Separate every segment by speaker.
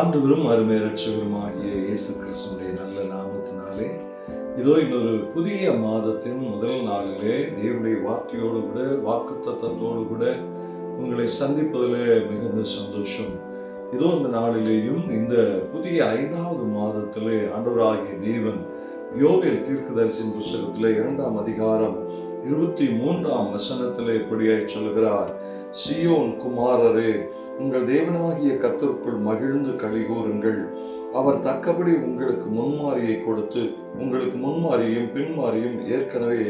Speaker 1: ஆண்டவரும் அருமை இரட்சகருமாகிய இயேசு கிறிஸ்துவின் நல்ல நாமத்தினாலே இதோ இன்னொரு புதிய மாதத்தின் முதல் நாளிலே தேவனுடைய வார்த்தையோடு கூட வாக்குத்தத்தத்தோடு கூட உங்களை சந்திப்பதிலே மிகுந்த சந்தோஷம். இதோ இந்த நாளிலேயும் இந்த புதிய 5வது மாதத்திலே ஆண்டவராகிய தேவன் யோவேல் தீர்க்கதரிசியின் புத்தகத்திலே 2ஆம் அதிகாரம் 23ஆம் வசனத்திலே இப்படியாய் சொல்கிறார்: சீயோன் குமாரரே, உங்கள் தேவனாகிய கர்த்தருக்குள் மகிழ்ந்து களிகூருங்கள். அவர் தக்கபடி உங்களுக்கு முன்மாரியை கொடுத்து உங்களுக்கு முன்மாரியும் பின்மாரியும் ஏற்கனவே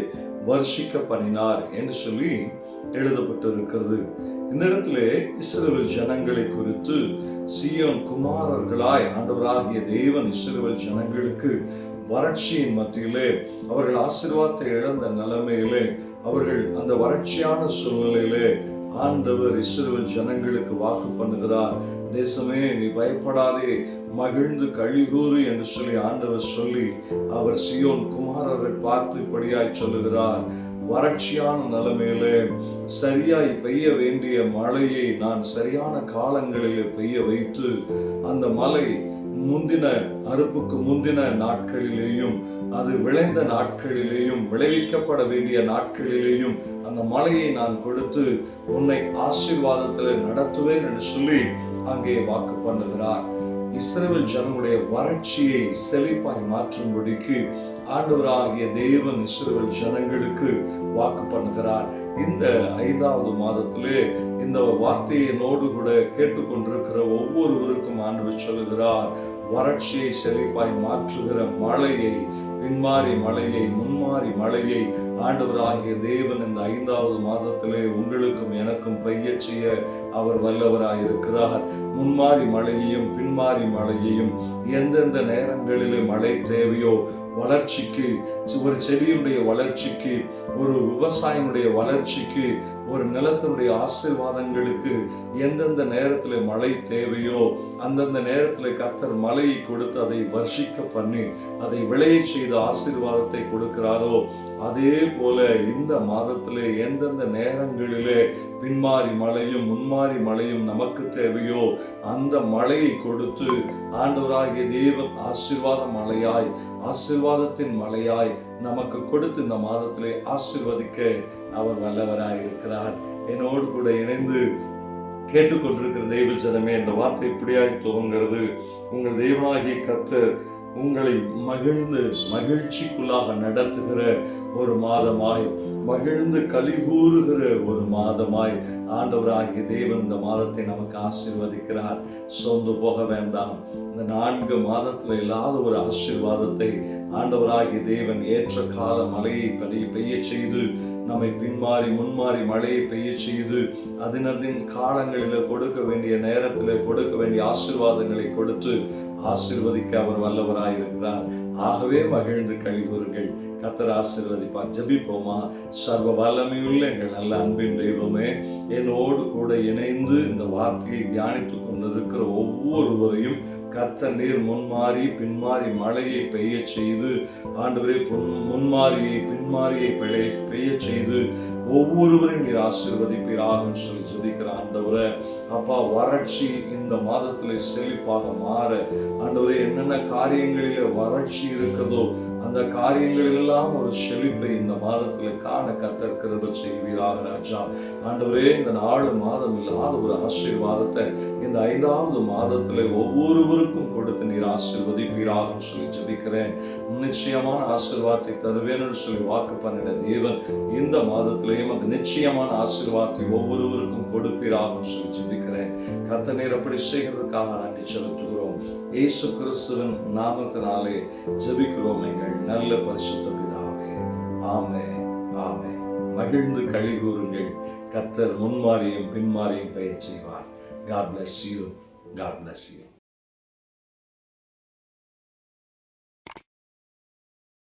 Speaker 1: வர்ஷிக்க பண்ணினார் என்று சொல்லி எழுதப்பட்டிருக்கிறது. இந்த இடத்திலே இஸ்ரவேல் ஜனங்களை குறித்து சீயோன் குமாரர்களாய் ஆண்டவராகிய தேவன் இஸ்ரவேல் ஜனங்களுக்கு வறட்சியின் மத்தியிலே அவர்கள் ஆசீர்வாதத்தை இழந்த நிலைமையிலே அவர்கள் அந்த வறட்சியான சூழ்நிலையிலே ஆண்டவர் இஸ்ரவேல் ஜனங்களுக்கு வாக்கு பண்ணுகிறார். தேசமே, நீ பயப்படாதே, மகிழ்ந்து களிகூறு என்று சொல்லி ஆண்டவர் சொல்லி அவர் சீயோன் குமாரரை பார்த்து இப்படியாய் சொல்லுகிறார்: வறட்சியான நிலைமையிலே சரியாய் பெய்ய வேண்டிய மழையை நான் சரியான காலங்களிலே பெய்ய வைத்து அந்த மழை முந்தின அறுப்புக்கு முந்தின நாட்களிலேயும் அது விளைந்த நாட்களிலேயும் விளைவிக்கப்பட வேண்டிய நாட்களிலேயும் அந்த மழையை நான் கொடுத்து உன்னை ஆசீர்வாதத்தில் நடத்துவேன் என்று சொல்லி அங்கே வாக்கு பண்ணுகிறார். இஸ்ரவேல் ஜனங்களுடைய வறட்சியை செழிப்பாய் மாற்றும்படிக்கு ஆண்டவராகிய தேவன் இஸ்ரவேல் ஜனங்களுக்கு வாக்கு பண்ணுகிறார். இந்த 5வது மாதத்திலே இந்த வார்த்தையை நோடு கூட கேட்டுக்கொண்டிருக்கிற ஒவ்வொருவருக்கும் ஆண்டவர் சொல்லுகிறார்: வறட்சியை செழிப்பாய் மாற்றுகிற மழையை, பின்மாறி மழையை, முன்மாறி மழையை ஆண்டவராகிய தேவன் இந்த 5வது மாதத்திலே உங்களுக்கும் எனக்கும் பெய்ய செய்ய அவர் வல்லவராயிருக்கிறார். முன்மாறி மழையையும் பின்மாறி மழையையும் எந்தெந்த நேரங்களிலே மழை தேவையோ, வளர்ச்சிக்கு, ஒரு செடியினுடைய வளர்ச்சிக்கு, ஒரு விவசாயினுடைய வளர்ச்சிக்கு, ஒரு நிலத்தினுடைய ஆசீர்வாதங்களுக்கு எந்தெந்த நேரத்தில் மழை தேவையோ அந்தந்த நேரத்தில் கர்த்தர் மழையை கொடுத்து அதை வர்ஷிக்க பண்ணி அதை விளைய செய்த ஆசீர்வாதத்தை கொடுக்கிறாரோ, அதே போல இந்த மாதத்திலே எந்தெந்த நேரங்களிலே பின்மாறி மழையும் முன்மாறி மழையும் நமக்கு தேவையோ அந்த மழையை கொடுத்து ஆண்டவராகிய தேவன் ஆசீர்வாத மழையாய், ஆசீர்வாதத்தின் மழையாய் நமக்கு கொடுத்து இந்த மாதத்திலே ஆசீர்வதிக்க அவர் வல்லவராய் இருக்கிறார். என்னோடு கூட இணைந்து கேட்டுக்கொண்டிருக்கிற தெய்வ ஜனமே, இந்த வார்த்தை இப்படியாய் துவங்கிறது: உங்கள் தேவனாகிய கர்த்தர் உங்களை மகிழ்ந்து மகிழ்ச்சிக்குள்ளாக நடத்துகிற ஒரு மாதமாய், மகிழ்ந்து களிகூறுகிற ஒரு மாதமாய் ஆண்டவராகிய தேவன் இந்த மாதத்தை நமக்கு ஆசீர்வதிக்கிறார். சோர்ந்து போக வேண்டாம். இந்த 4 மாதத்தில் இல்லாத ஒரு ஆசீர்வாதத்தை ஆண்டவராகிய தேவன் ஏற்ற கால மழையை பெய்ய செய்து நம்மை பின்மாறி முன்மாறி மழையை பெய்ய செய்து அதனதின் காலங்களில் கொடுக்க வேண்டிய நேரத்தில் கொடுக்க வேண்டிய ஆசீர்வாதங்களை கொடுத்து ஆசீர்வதிக்க அவர் வல்லவராயிருக்கிறார். ஆகவே மகிழ்ந்து களிகூருங்கள், கர்த்தர் ஆசீர்வதிப்பார். ஜெபிப்போமா? சர்வ வல்லமையுள்ள எங்கள் நல்ல அன்பின் தெய்வமே, என்னோடு கூட இணைந்து இந்த வார்த்தையை தியானித்து கொண்டிருக்கிற ஒவ்வொருவரையும் கர்த்தர் நீர் முன்மாறி பின்மாறி மழையை பெய்ய செய்து, ஆண்டவரே முன்மாரியை பின்மாரியை பெய்ய செய்து ஒவ்வொருவரையும் நீர் ஆசீர்வதிப்பீராக சொல்லி ஜெபிக்கிற ஆண்டவரே. அப்பா, வறட்சி இந்த மாதத்திலே செழிப்பாக மாற ஆண்டவரே, என்னென்ன காரியங்களிலே வறட்சி இருக்கிறதோ அந்த காரியங்களெல்லாம் ஒரு செழிப்பை இந்த மாதத்தில் காண கர்த்தர் கிருபை செய்வீராக ராஜா. ஆண்டவரே, இந்த 4 மாதம் இல்லாத ஒரு ஆசீர்வாதத்தை இந்த 5வது மாதத்தில் ஒவ்வொருவருக்கும் கொடுத்து நீர் ஆசீர்வதிப்பீராக சொல்லி ஜெபிக்கிறேன். நிச்சயமான ஆசீர்வாதத்தை தருவேன் என்று சொல்லி வாக்கு பண்ணின தேவன் இந்த மாதத்திலேயும் அந்த நிச்சயமான ஆசீர்வாதத்தை ஒவ்வொருவருக்கும் கொடுப்பீராக சொல்லி ஜெபிக்கிறேன். கர்த்தர் நீர் அப்படி செய்கிறதுக்காக நன்றி செலுத்துகிறோம். இயேசு கிறிஸ்துவின் நாமத்தினாலே ஜெபிக்கிறோம் எங்கள் நல்ல பரிசுத்த பிதாவே. ஆமென், ஆமென். மகிழ்ந்து களிகூருங்கள். கர்த்தர் முன்மாரியும் பின்மாரியும் பெய்ய செய்வார். God bless you. God bless you.